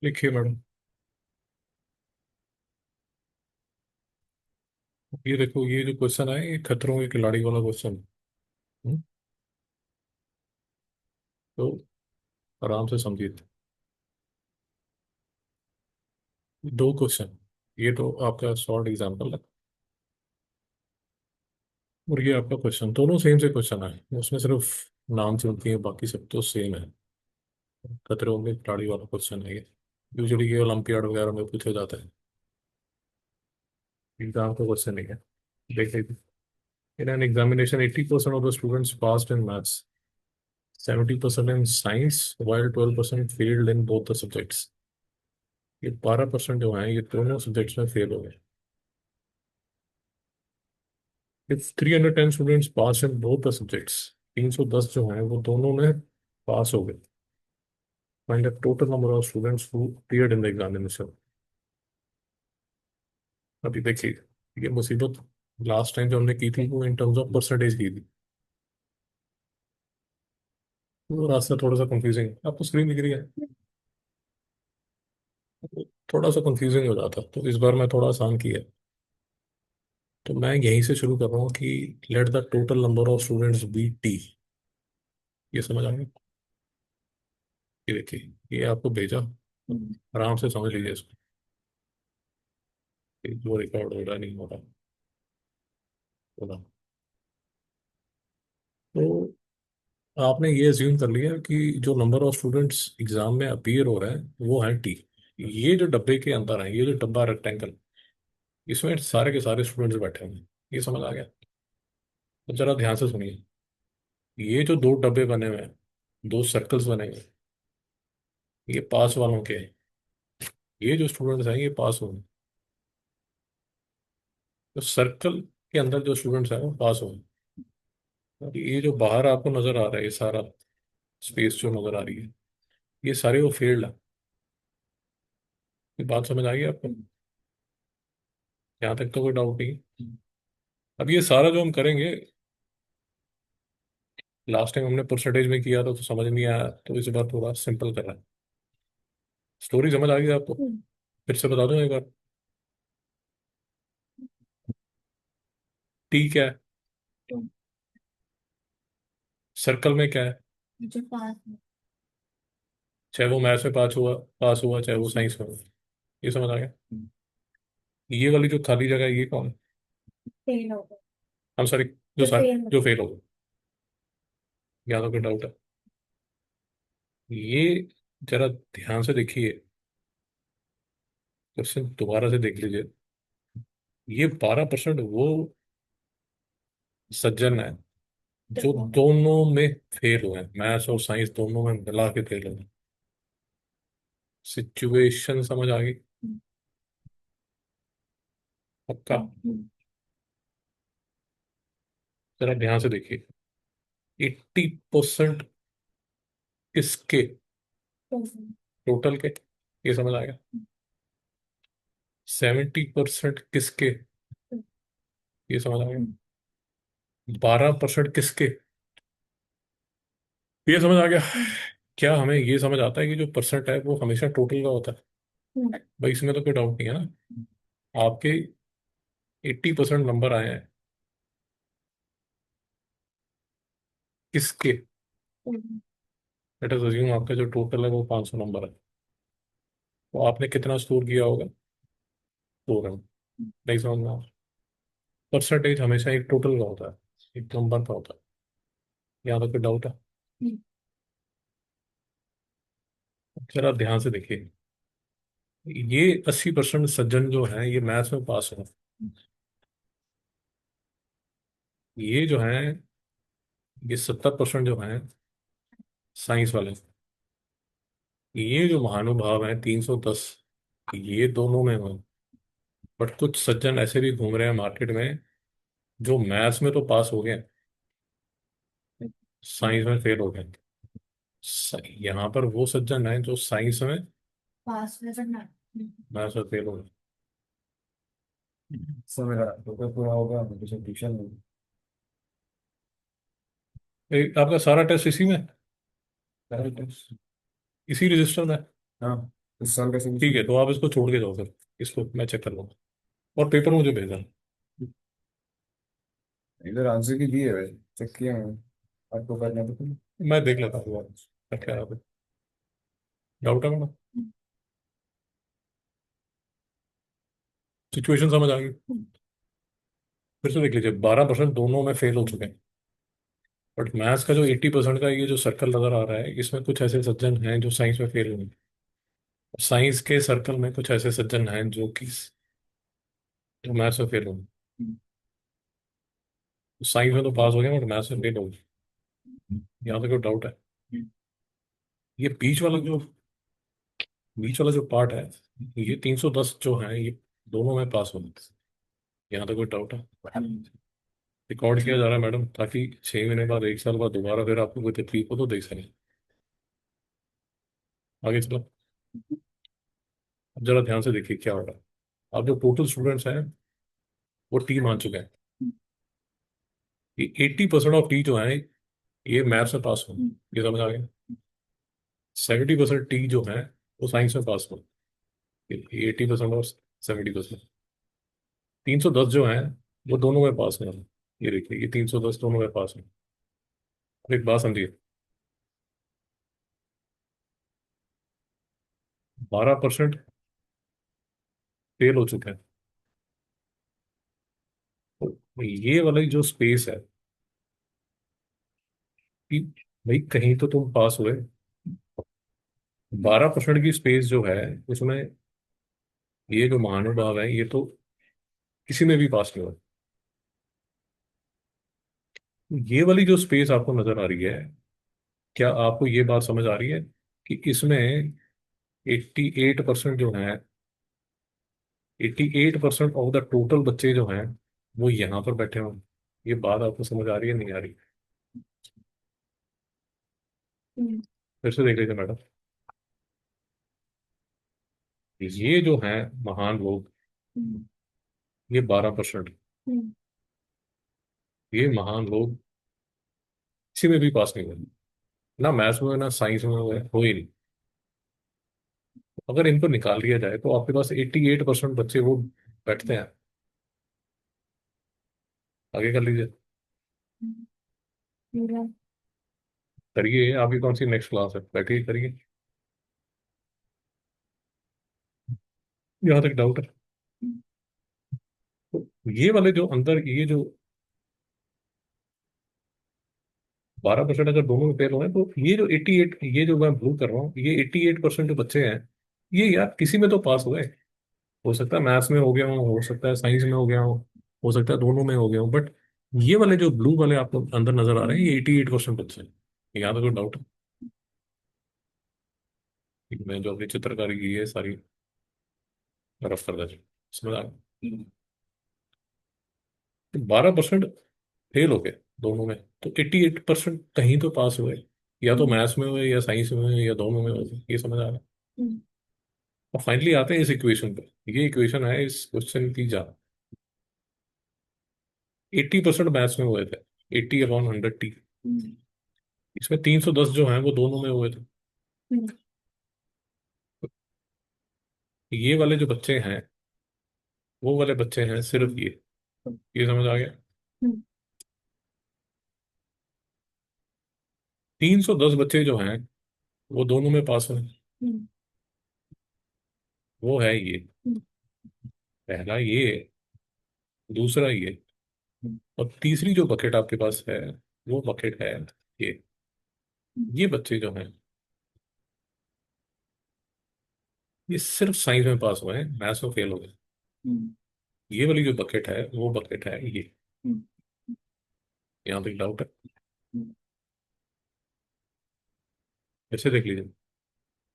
लिखिए मैडम। ये देखो, ये जो क्वेश्चन है ये खतरों के खिलाड़ी वाला क्वेश्चन है। तो आराम से समझिए। दो क्वेश्चन, ये तो आपका शॉर्ट एग्जांपल है और ये आपका क्वेश्चन, दोनों सेम से क्वेश्चन है। उसमें सिर्फ नाम चेंज है, बाकी सब तो सेम है। खतरों के खिलाड़ी वाला क्वेश्चन है ये। यूजुअली ये ओलंपियाड वगैरह में पूछा जाता है। एग्जाम का क्वेश्चन नहीं है। देखिए, in an examination 80% of the students passed in maths, 70% in science, while 12% failed in both the subjects। ये 12% जो है ये दोनों सब्जेक्ट्स में फेल हो गए। If 310 students pass in both the subjects, 310 जो हैं वो दोनों में पास हो गए। Find the total number of students who appeared in the examination. अभी देखिए, ये मुसीबत लास्ट टाइम जो हमने की थी वो इन टर्म्स ऑफ परसेंटेज की थी। वो रास्ता थोड़ा सा कंफ्यूजिंग, आपको स्क्रीन दिख रही है? थोड़ा सा कंफ्यूजिंग हो जाता, तो इस बार मैं थोड़ा आसान किया। तो मैं यहीं से शुरू कर रहा हूँ कि let the total number of students be T. ये समझ आ गया? ये देखिए, ये आपको भेजा, आराम से समझ लीजिए इसको कि जो रिकॉर्ड हो रहा है नहीं हो रहा। बोला तो आपने ये अज्यूम कर लिया कि जो नंबर ऑफ स्टूडेंट्स एग्जाम में अपीयर हो रहे हैं वो है टी। ये जो डब्बे के अंदर है, ये जो डब्बा रेक्टेंगल, इसमें सारे के सारे स्टूडेंट्स बैठे हैं। ये समझ आ गया? तो जरा ध्यान से सुनिए। ये जो दो डब्बे बने हुए हैं, दो सर्कल्स बने हुए हैं, ये पास वालों के हैं। ये जो स्टूडेंट्स हैं ये पास होंगे। तो सर्कल के अंदर जो स्टूडेंट्स हैं वो पास होंगे। और ये जो बाहर आपको नजर आ रहा है, ये सारा स्पेस जो नजर आ रही है, ये सारे वो फील्ड है। ये बात समझ आ गई आपको? यहाँ तक तो कोई डाउट नहीं है। अब ये सारा जो हम करेंगे, लास्ट टाइम हमने परसेंटेज में किया था तो समझ नहीं आया, तो इस बार थोड़ा सिंपल कर रहा है। स्टोरी समझ आ गई आपको? फिर से बता दूं एक बार। टी क्या है? सर्कल में क्या है? चाहे वो मैथ्स में पास हुआ चाहे वो साइंस में हुआ। ये समझ आ गया? ये वाली जो खाली जगह है ये कौन है? हम सॉरी, जो फेल हो गए। यहाँ तो कोई डाउट है? ये जरा ध्यान से देखिए, क्वेश्चन दोबारा से देख लीजिए। ये 12% वो सज्जन है जो दोनों में फेल हुए हैं, मैथ्स और साइंस दोनों में मिला के फेल हुए हैं। सिचुएशन समझ आ गई? पक्का? जरा ध्यान से देखिए। 80% इसके टोटल के, ये समझ आएगा? 70% किसके, ये समझ आएगा? 12% किसके, ये समझ आ गया? क्या हमें ये समझ आता है कि जो परसेंट है वो हमेशा टोटल का होता है? भाई इसमें तो कोई डाउट नहीं है ना। आपके 80% नंबर आए हैं किसके? लेट अस अज्यूम आपका जो टोटल है वो 500 नंबर है। तो आपने कितना स्कोर किया होगा? 2 रन। नहीं समझना? परसेंटेज हमेशा एक टोटल का होता है, एक नंबर का होता है। यहाँ तक कोई डाउट है? जरा ध्यान से देखिए। ये 80% सज्जन जो है ये मैथ्स में पास है। ये जो है, ये 70% जो है साइंस वाले। ये जो महानुभाव है 310, ये दोनों में है। बट कुछ सज्जन ऐसे भी घूम रहे हैं मार्केट में जो मैथ्स में तो पास हो गए, साइंस में फेल हो गए। यहाँ पर वो सज्जन है जो साइंस में मैथ्स में फेल हो गए। समय रहा तो पूरा होगा मुझे ट्यूशन में। आपका सारा टेस्ट इसी में, करेक्ट। इसी रजिस्टर में? हाँ। इस साल का ठीक सोल्यूशन। है, तो आप इसको छोड़ के जाओ फिर, इसको मैं चेक कर लूँगा। और पेपर मुझे भेजना। इधर आंसर की दी है वैसे, चेक किया मैंने। आपको करना तो करो। मैं देख लेता हूँ क्या डाउट है मैडम। सिचुएशन समझ आ गई। फिर से देख लीजिए, 12% दोनों में फेल हो चुके हैं। बट मैथ्स का जो 80% का ये जो सर्कल नजर आ रहा है, इसमें कुछ ऐसे सज्जन हैं जो साइंस में फेल हुए हैं। साइंस के सर्कल में कुछ ऐसे सज्जन हैं जो कि जो मैथ्स में फेल हुए हैं। साइंस में तो पास हो गए बट मैथ्स में फेल हो गए। यहाँ तक कोई डाउट है? ये बीच वाला जो पार्ट है, ये 310 जो है, ये दोनों में पास हो गए। यहाँ तक कोई डाउट है? रिकॉर्ड किया जा रहा है मैडम, ताकि 6 महीने बाद, 1 साल बाद दोबारा फिर आपको कोई तकलीफ हो तो देख सकें। आगे चलो। अब जरा ध्यान से देखिए क्या हो रहा है। अब जो टोटल स्टूडेंट्स हैं वो टी मान चुके हैं कि 80% ऑफ टी जो है ये मैथ्स में पास हो। ये समझ आ गया? 70% टी जो है वो साइंस में पास हो। 80% और 70%। 310 जो है वो दोनों में पास है। ये देखिए, ये 310 दोनों में पास है। अब एक बात समझिए, 12% फेल हो चुके हैं। तो ये वाली जो स्पेस है कि भाई कहीं तो तुम पास हुए। 12% की स्पेस जो है उसमें ये जो महानुभाव है ये तो किसी में भी पास नहीं हुआ। ये वाली जो स्पेस आपको नजर आ रही है, क्या आपको ये बात समझ आ रही है कि इसमें 88% जो है, 88% ऑफ द टोटल बच्चे जो हैं वो यहाँ पर बैठे हों? ये बात आपको समझ आ रही है नहीं आ रही? फिर से देख लीजिए मैडम, ये जो है महान लोग, ये 12%, ये महान लोग किसी में भी पास नहीं हुए। ना मैथ्स में हुए, ना साइंस में हुए, हो ही नहीं। अगर इनको निकाल दिया जाए तो आपके पास 88% बच्चे वो बैठते हैं। आगे कर लीजिए। करिए, आपकी कौन सी नेक्स्ट क्लास है, बैठिए करिए। यहाँ तक डाउट है? तो ये वाले जो अंदर, ये जो 12% अगर दोनों में फेल हो हैं, तो ये जो 88, ये जो मैं प्रूव कर रहा हूँ, ये 88% जो बच्चे हैं, ये यार किसी में तो पास हुए। हो सकता है मैथ्स में हो गया हो सकता है साइंस में हो सकता है दोनों में हो गया हो, बट ये वाले जो ब्लू वाले आपको अंदर नजर आ रहे हैं, ये 88% बच्चे हैं। यहाँ तो कोई डाउट है? मैं जो अपनी चित्रकारी की है सारी रफ कर दे, समझ आ गया? 12% फेल हो गए दोनों में, तो 88% कहीं तो पास हुए। या तो मैथ्स में हुए, या साइंस में हुए, या दोनों में हुए। ये समझ आ रहा है? और फाइनली आते हैं इस इक्वेशन पे। ये इक्वेशन है इस क्वेश्चन की जा। 80% मैथ्स में हुए थे, 80/100 टी। इसमें 310 जो हैं वो दोनों में हुए थे। ये वाले जो बच्चे हैं, वो वाले बच्चे हैं सिर्फ ये समझ आ गया? 310 बच्चे जो हैं वो दोनों में पास हुए। वो है ये, पहला ये, दूसरा ये, और तीसरी जो बकेट आपके पास है, वो बकेट है ये। ये बच्चे जो हैं ये सिर्फ साइंस में पास हुए हैं, मैथ्स में फेल हो गए। ये वाली जो बकेट है वो बकेट है ये। यहाँ तक डाउट है? ऐसे देख लीजिए,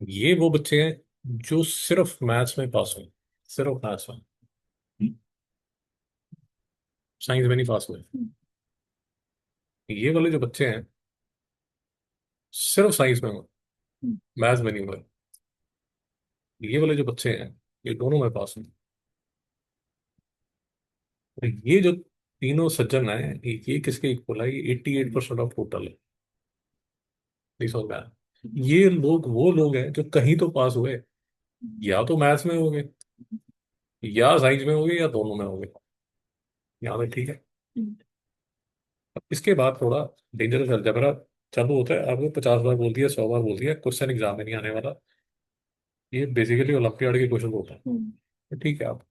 ये वो बच्चे हैं जो सिर्फ मैथ्स में पास हुए, सिर्फ मैथ्स में, साइंस में नहीं पास हुए। ये वाले जो बच्चे हैं सिर्फ साइंस में हुए, मैथ्स में नहीं हुए। ये वाले जो बच्चे हैं ये दोनों में पास हुए। और ये जो तीनों सज्जन हैं, ये किसके इक्वल है? ये 88% ऑफ टोटल है। नहीं समझ में आया? ये लोग वो लोग हैं जो कहीं तो पास हुए। या तो मैथ्स में होगे, या साइंस में होगे, या दोनों में होगे। यहाँ तक ठीक है। अब इसके बाद थोड़ा डेंजरस अलजेब्रा चालू होता है। आपको 50 बार बोल दिया, 100 बार बोल दिया, क्वेश्चन एग्जाम में नहीं आने वाला। ये बेसिकली ओलंपियाड के क्वेश्चन होता है। तो ठीक है, आप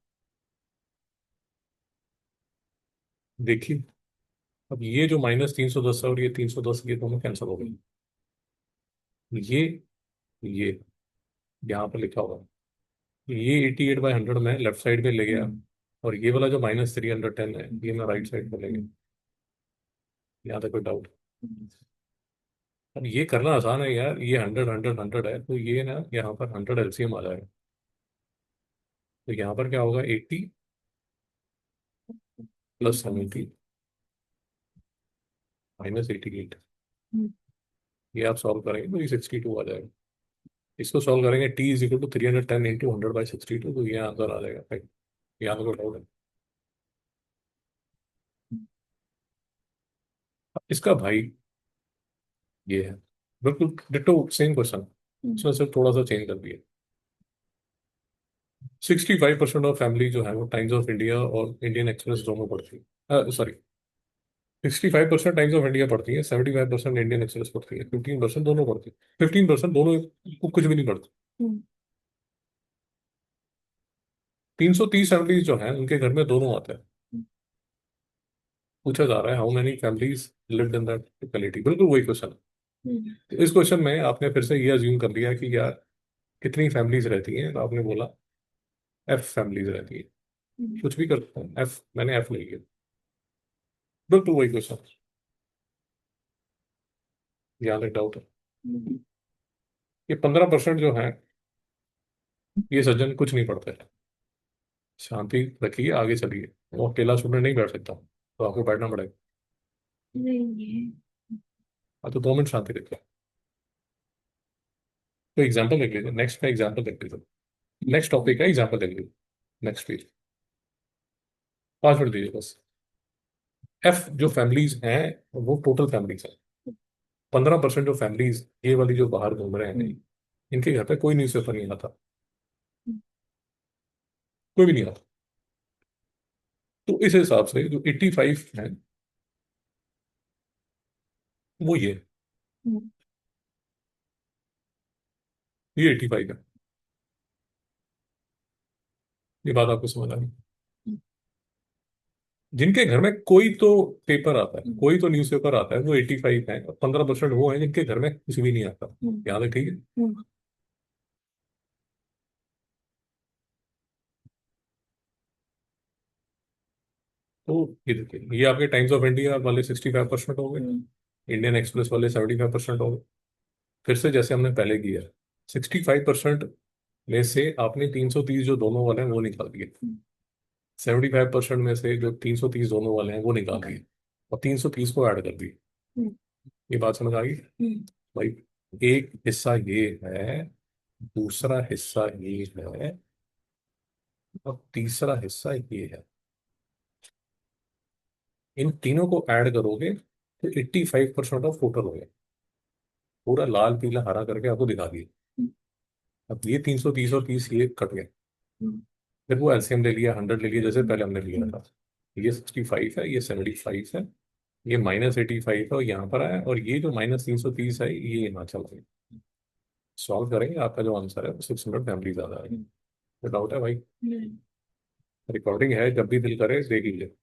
देखिए। अब ये जो -310 है और ये 310, ये दोनों कैंसिल हो गए। ये यहाँ पर लिखा हुआ है, ये 88/100 में लेफ्ट साइड में ले गया। और ये वाला जो -310 है, ये मैं राइट साइड में ले गया। यहाँ तक कोई डाउट? अब ये करना आसान है यार, ये 100 100 100 है, तो ये ना यहाँ पर 100 एलसीएम आ जाएगा। तो यहाँ पर क्या होगा, 80 + 70 -88। ये आप सॉल्व करेंगे तो ये 62 आ जाएगा। इसको सॉल्व करेंगे, t = 310 × 100/62, तो ये आंसर आ जाएगा भाई। यहाँ तो कोई डाउट है? इसका भाई ये है, बिल्कुल डिट्टो सेम क्वेश्चन। इसमें सिर्फ थोड़ा सा चेंज कर दिया। 65% ऑफ फैमिली जो है वो टाइम्स ऑफ इंडिया और इंडियन एक्सप्रेस दोनों पढ़ती है। सॉरी, 65% टाइम्स ऑफ इंडिया पढ़ती है, 75% इंडियन एक्सप्रेस पढ़ती है, 15% दोनों पढ़ती है, 15% दोनों को कुछ भी नहीं पढ़ती। 330 फैमिलीज जो हैं उनके घर में दोनों आते हैं। पूछा जा रहा है how many families lived in that locality, बिल्कुल वही क्वेश्चन है। तो इस क्वेश्चन में आपने फिर से ये अज्यूम कर लिया कि यार कितनी फैमिलीज रहती हैं, तो आपने बोला F फैमिलीज रहती है। कुछ भी कर सकते हैं, F मैंने F ले लिया। बिल्कुल वही क्वेश्चन। यहाँ तक डाउट है? ये 15% जो है, ये सज्जन कुछ नहीं पढ़ते। शांति रखिए, आगे चलिए। वो अकेला स्टूडेंट नहीं बैठ सकता, तो आपको बैठना पड़ेगा। हाँ, तो 2 मिनट शांति रखिए। तो एग्जाम्पल देख लीजिए, नेक्स्ट का एग्जाम्पल देख लीजिए। नेक्स्ट टॉपिक का एग्जाम्पल देख लीजिए। Next page. 5 मिनट दीजिए बस। एफ जो फैमिलीज हैं वो टोटल फैमिलीज हैं। 15% जो फैमिलीज ये वाली जो बाहर घूम रहे हैं, इनके घर पे कोई न्यूज़पेपर नहीं आता, कोई भी नहीं आता। तो इस हिसाब से जो 85 है, वो ये 85 है। ये बात आपको समझ आ गई? जिनके घर में कोई तो पेपर आता है, कोई तो न्यूज़पेपर आता है, वो 85 है। 15% वो है जिनके घर में कुछ भी नहीं आता। याद है? ठीक है। तो ये देखिए, ये आपके टाइम्स ऑफ इंडिया वाले 65% हो गए, इंडियन एक्सप्रेस वाले 75% हो गए। फिर से जैसे हमने पहले किया, 65% में से आपने 330 जो दोनों वाले हैं वो निकाल दिए। 75% में से जो 330 दोनों वाले हैं वो निकाल दिए, और 330 को ऐड कर दिए। ये बात समझ आ गई भाई? एक हिस्सा ये है, दूसरा हिस्सा ये है, और तीसरा हिस्सा ये है। इन तीनों को ऐड करोगे तो 85% ऑफ टोटल हो गया। पूरा लाल पीला हरा करके आपको दिखा दिया। अब ये 330 और 30 ये कट गए। फिर वो एलसीएम ले लिया, 100 ले लिया, जैसे पहले हमने लिया था। ये 65 है, ये 75 है, ये -85 है और यहाँ पर आया, और ये जो -330 है ये यहाँ चला गया। सॉल्व करेंगे, आपका जो आंसर है वो 600 फैमिली ज्यादा है। तो डाउट है भाई? रिकॉर्डिंग है, जब भी दिल करे देख लीजिए।